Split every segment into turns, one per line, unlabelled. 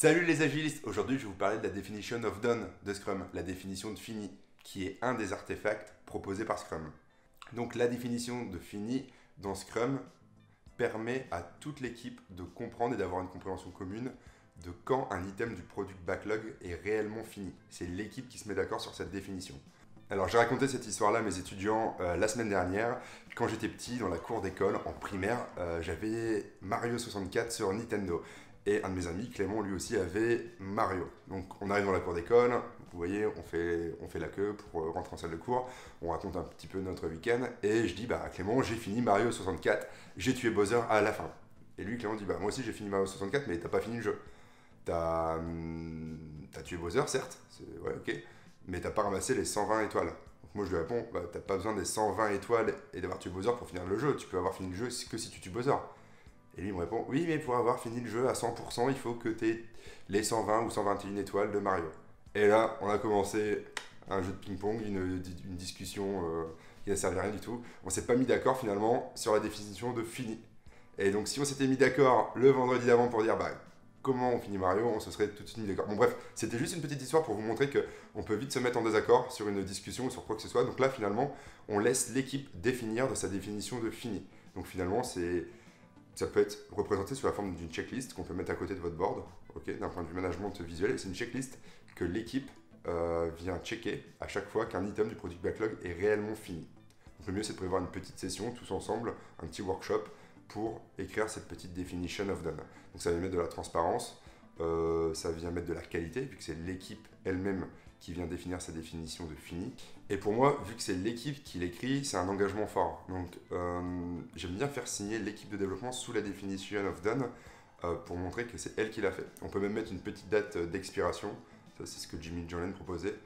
Salut les agilistes, aujourd'hui je vais vous parler de la definition of done de Scrum, la définition de fini, qui est un des artefacts proposés par Scrum. Donc la définition de fini dans Scrum permet à toute l'équipe de comprendre et d'avoir une compréhension commune de quand un item du product backlog est réellement fini. C'est l'équipe qui se met d'accord sur cette définition. Alors j'ai raconté cette histoire-là à mes étudiants la semaine dernière. Quand j'étais petit, dans la cour d'école, en primaire, j'avais Mario 64 sur Nintendo. Et un de mes amis, Clément, lui aussi avait Mario. Donc on arrive dans la cour d'école, vous voyez, on fait la queue pour rentrer en salle de cours, on raconte un petit peu notre week-end, et je dis, bah Clément, j'ai fini Mario 64, j'ai tué Bowser à la fin. Et lui, Clément dit, bah moi aussi j'ai fini Mario 64, mais t'as pas fini le jeu. T'as tué Bowser, certes, ouais, ok, mais t'as pas ramassé les 120 étoiles. Donc moi je lui réponds, bah, t'as pas besoin des 120 étoiles et d'avoir tué Bowser pour finir le jeu, tu peux avoir fini le jeu que si tu tues Bowser. Et lui il me répond, oui mais pour avoir fini le jeu à 100%, il faut que t'aies les 120 ou 121 étoiles de Mario. Et là on a commencé un jeu de ping-pong, une discussion qui n'a servi à rien du tout. On s'est pas mis d'accord finalement sur la définition de fini. Et donc si on s'était mis d'accord le vendredi d'avant pour dire, bah comment on finit Mario, on se serait tout de suite mis d'accord. Bon bref, c'était juste une petite histoire pour vous montrer qu'on peut vite se mettre en désaccord sur une discussion ou sur quoi que ce soit. Donc là finalement, on laisse l'équipe définir de sa définition de fini. Donc finalement, ça peut être représenté sous la forme d'une checklist qu'on peut mettre à côté de votre board, okay, d'un point de vue management visuel. C'est une checklist que l'équipe vient checker à chaque fois qu'un item du product backlog est réellement fini. Donc le mieux c'est de prévoir une petite session tous ensemble, un petit workshop, pour écrire cette petite definition of done. Donc ça vient mettre de la transparence, ça vient mettre de la qualité, vu que c'est l'équipe elle-même qui vient définir sa définition de fini. Et pour moi, vu que c'est l'équipe qui l'écrit, c'est un engagement fort. Donc j'aime bien faire signer l'équipe de développement sous la definition of done pour montrer que c'est elle qui l'a fait. On peut même mettre une petite date d'expiration, ça c'est ce que Jimmy Jolene proposait,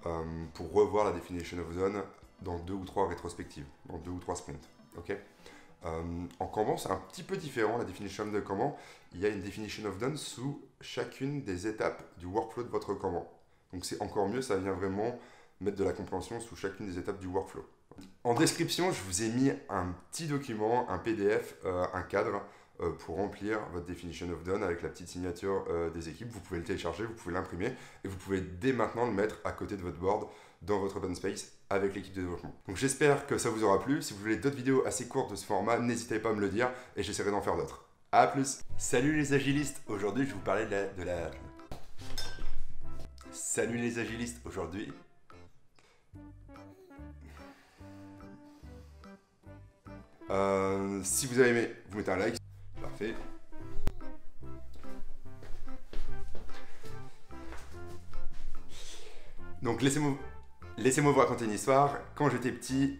pour revoir la definition of done dans 2 ou 3 rétrospectives, dans 2 ou 3 sprints. Okay, en Kanban, c'est un petit peu différent, la definition de Kanban. Il y a une definition of done sous chacune des étapes du workflow de votre Kanban. Donc c'est encore mieux, ça vient vraiment mettre de la compréhension sous chacune des étapes du workflow. En description, je vous ai mis un petit document, un PDF, un cadre pour remplir votre definition of done avec la petite signature des équipes. Vous pouvez le télécharger, vous pouvez l'imprimer et vous pouvez dès maintenant le mettre à côté de votre board dans votre open space avec l'équipe de développement. Donc j'espère que ça vous aura plu. Si vous voulez d'autres vidéos assez courtes de ce format, n'hésitez pas à me le dire et j'essaierai d'en faire d'autres. A plus. Salut les agilistes. Aujourd'hui, je vais vous parler de la... Salut les agilistes. Aujourd'hui... si vous avez aimé, vous mettez un like. Parfait. Donc laissez-moi vous raconter une histoire. Quand j'étais petit,